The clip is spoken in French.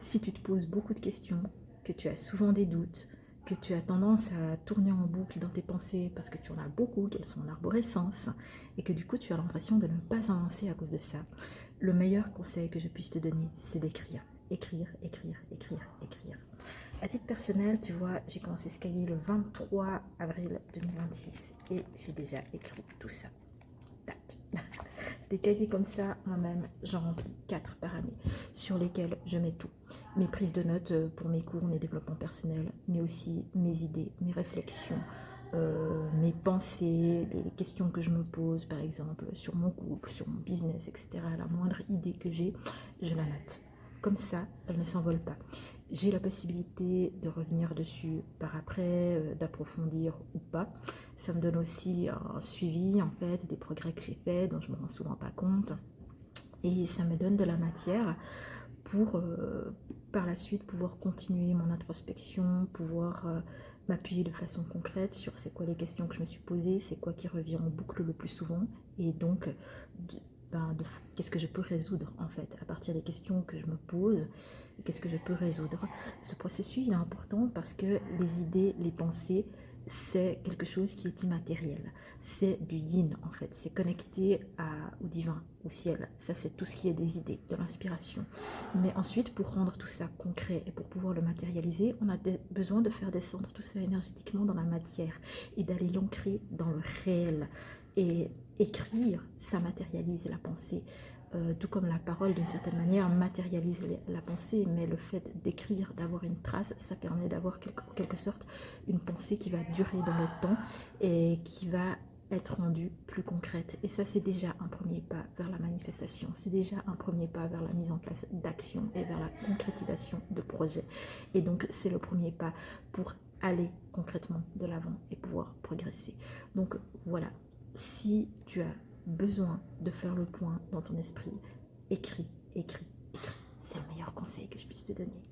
Si tu te poses beaucoup de questions, que tu as souvent des doutes, que tu as tendance à tourner en boucle dans tes pensées parce que tu en as beaucoup, qu'elles sont en arborescence, et que du coup tu as l'impression de ne pas avancer à cause de ça, le meilleur conseil que je puisse te donner, c'est d'écrire. Écrire, écrire, écrire, écrire. À titre personnel, tu vois, j'ai commencé ce cahier le 23 avril 2026 et j'ai déjà écrit tout ça. Tac. Des cahiers comme ça, moi-même, j'en remplis 4 par année, sur lesquels je mets tout. Mes prises de notes pour mes cours, mes développements personnels, mais aussi mes idées, mes réflexions, mes pensées, les questions que je me pose, par exemple, sur mon couple, sur mon business, etc. La moindre idée que j'ai, je la note. Comme ça, elle ne s'envole pas. J'ai la possibilité de revenir dessus par après, d'approfondir ou pas. Ça me donne aussi un suivi en fait des progrès que j'ai faits dont je me rends souvent pas compte. Et ça me donne de la matière pour par la suite pouvoir continuer mon introspection, pouvoir m'appuyer de façon concrète sur c'est quoi les questions que je me suis posées, c'est quoi qui revient en boucle le plus souvent, et donc qu'est-ce que je peux résoudre en fait à partir des questions que je me pose, qu'est-ce que je peux résoudre. Ce processus il est important parce que les idées, les pensées, c'est quelque chose qui est immatériel. C'est du yin en fait, c'est connecté au divin, au ciel. Ça c'est tout ce qui est des idées, de l'inspiration. Mais ensuite, pour rendre tout ça concret et pour pouvoir le matérialiser, on a besoin de faire descendre tout ça énergétiquement dans la matière et d'aller l'ancrer dans le réel. Et écrire, ça matérialise la pensée. Tout comme la parole, d'une certaine manière, matérialise la pensée, mais le fait d'écrire, d'avoir une trace, ça permet d'avoir en quelque sorte une pensée qui va durer dans le temps et qui va être rendue plus concrète. Et ça, c'est déjà un premier pas vers la manifestation. C'est déjà un premier pas vers la mise en place d'actions et vers la concrétisation de projets. Et donc, c'est le premier pas pour aller concrètement de l'avant et pouvoir progresser. Donc, voilà. Si tu as besoin de faire le point dans ton esprit, écris, écris, écris. C'est le meilleur conseil que je puisse te donner.